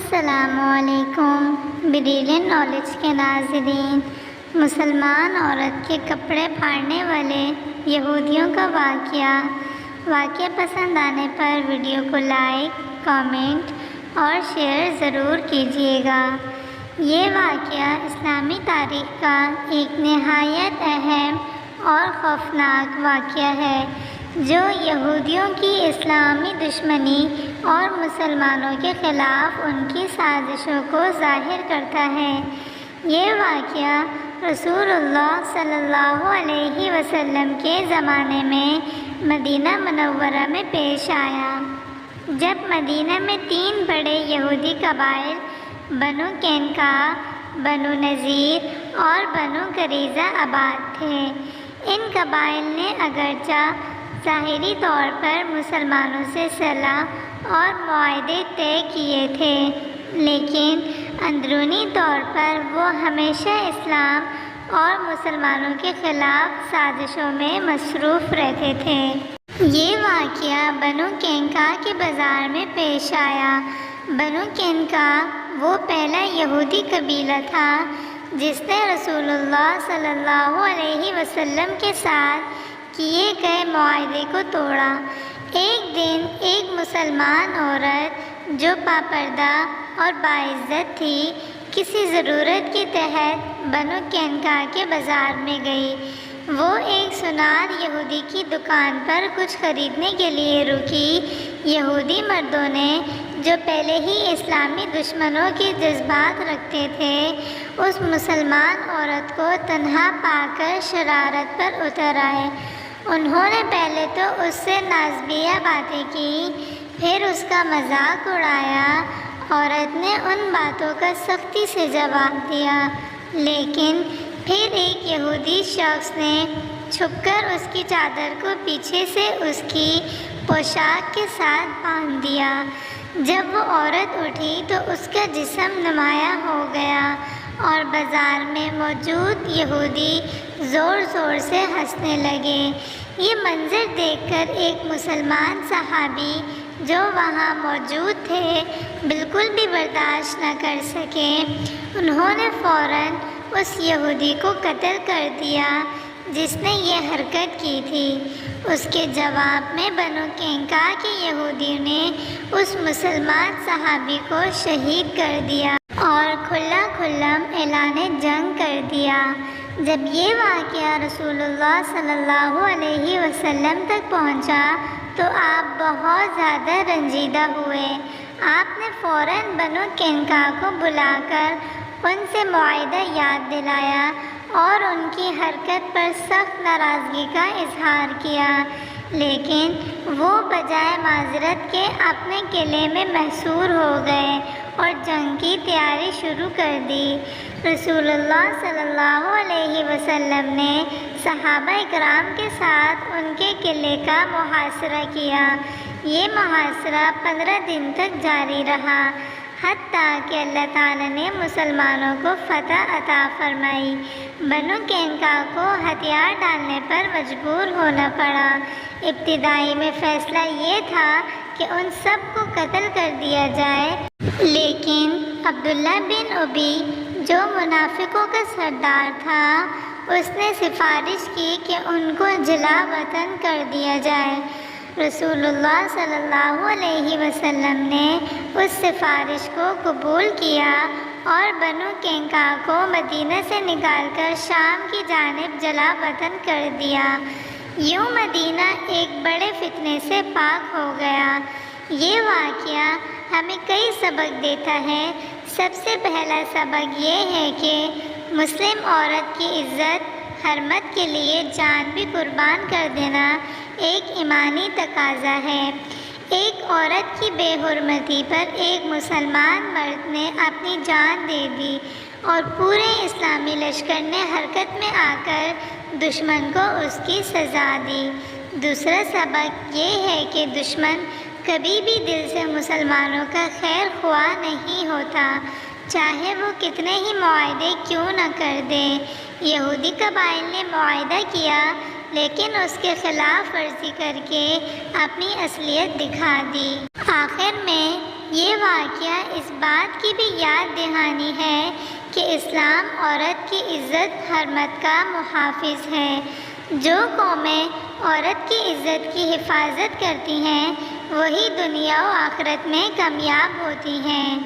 السلام علیکم brilliant knowledge کے ناظرین۔ مسلمان عورت کے کپڑے پھاڑنے والے یہودیوں کا واقعہ پسند آنے پر ویڈیو کو لائک، کامنٹ اور شیئر ضرور کیجیے گا۔ یہ واقعہ اسلامی تاریخ کا ایک نہایت اہم اور خوفناک واقعہ ہے جو یہودیوں کی اسلامی دشمنی اور مسلمانوں کے خلاف ان کی سازشوں کو ظاہر کرتا ہے۔ یہ واقعہ رسول اللہ صلی اللہ علیہ وسلم کے زمانے میں مدینہ منورہ میں پیش آیا، جب مدینہ میں 3 بڑے یہودی قبائل بنو قینقاع، بنو نذیر اور بنو قریظہ آباد تھے۔ ان قبائل نے اگرچہ ظاہری طور پر مسلمانوں سے صلح اور معاہدے طے کیے تھے، لیکن اندرونی طور پر وہ ہمیشہ اسلام اور مسلمانوں کے خلاف سازشوں میں مصروف رہتے تھے۔ یہ واقعہ بنو قینقاع کے بازار میں پیش آیا۔ بنو قینقاع وہ پہلا یہودی قبیلہ تھا جس نے رسول اللہ صلی اللہ علیہ وسلم کے ساتھ کیے گئے معاہدے کو توڑا۔ ایک دن ایک مسلمان عورت جو پاپردہ اور باعزت تھی، کسی ضرورت کے تحت بنو قینقاع کے بازار میں گئی۔ وہ ایک سونار یہودی کی دکان پر کچھ خریدنے کے لیے رکی۔ یہودی مردوں نے، جو پہلے ہی اسلامی دشمنوں کے جذبات رکھتے تھے، اس مسلمان عورت کو تنہا پا کر شرارت پر اتر آئے۔ انہوں نے پہلے تو اس سے نازیبہ باتیں کی، پھر اس کا مذاق اڑایا۔ عورت نے ان باتوں کا سختی سے جواب دیا، لیکن پھر ایک یہودی شخص نے چھپ کر اس کی چادر کو پیچھے سے اس کی پوشاک کے ساتھ باندھ دیا۔ جب وہ عورت اٹھی تو اس کا جسم نمایاں ہو گیا اور بازار میں موجود یہودی زور زور سے ہنسنے لگے۔ یہ منظر دیکھ کر ایک مسلمان صحابی جو وہاں موجود تھے بالکل بھی برداشت نہ کر سکے۔ انہوں نے فوراً اس یہودی کو قتل کر دیا جس نے یہ حرکت کی تھی۔ اس کے جواب میں بنو قینقاع کے یہودیوں نے اس مسلمان صحابی کو شہید کر دیا اور کھلا اعلان جنگ کر دیا۔ جب یہ واقعہ رسول اللہ صلی اللہ علیہ وسلم تک پہنچا تو آپ بہت زیادہ رنجیدہ ہوئے۔ آپ نے فوراً بنو قینقاع کو بلا کر ان سے معاہدہ یاد دلایا اور ان کی حرکت پر سخت ناراضگی کا اظہار کیا، لیکن وہ بجائے معذرت کے اپنے قلعے میں محصور ہو گئے اور جنگ کی تیاری شروع کر دی۔ رسول اللہ صلی اللہ علیہ وسلم نے صحابہ کرام کے ساتھ ان کے قلعے کا محاصرہ کیا۔ یہ محاصرہ 15 دن تک جاری رہا، حتیٰ کہ اللہ تعالیٰ نے مسلمانوں کو فتح عطا فرمائی۔ بنو قینقاع کو ہتھیار ڈالنے پر مجبور ہونا پڑا۔ ابتدائی میں فیصلہ یہ تھا کہ ان سب کو قتل کر دیا جائے، لیکن عبداللہ بن ابی جو منافقوں کا سردار تھا، اس نے سفارش کی کہ ان کو جلا وطن کر دیا جائے۔ رسول اللہ صلی اللہ علیہ وسلم نے اس سفارش کو قبول کیا اور بنو قینقاع کو مدینہ سے نکال کر شام کی جانب جلا وطن کر دیا۔ یوں مدینہ ایک بڑے فتنے سے پاک ہو گیا۔ یہ واقعہ ہمیں کئی سبق دیتا ہے۔ سب سے پہلا سبق یہ ہے کہ مسلم عورت کی عزت حرمت کے لیے جان بھی قربان کر دینا ایک ایمانی تقاضا ہے۔ ایک عورت کی بے حرمتی پر ایک مسلمان مرد نے اپنی جان دے دی اور پورے اسلامی لشکر نے حرکت میں آ کر دشمن کو اس کی سزا دی۔ دوسرا سبق یہ ہے کہ دشمن کبھی بھی دل سے مسلمانوں کا خیر خواہ نہیں ہوتا، چاہے وہ کتنے ہی معاہدے کیوں نہ کر دے۔ یہودی قبائل نے معاہدہ کیا، لیکن اس کے خلاف ورزی کر کے اپنی اصلیت دکھا دی۔ آخر میں یہ واقعہ اس بات کی بھی یاد دہانی ہے کہ اسلام عورت کی عزت حرمت کا محافظ ہے۔ جو قومیں عورت کی عزت کی حفاظت کرتی ہیں وہی دنیا و آخرت میں کامیاب ہوتی ہیں۔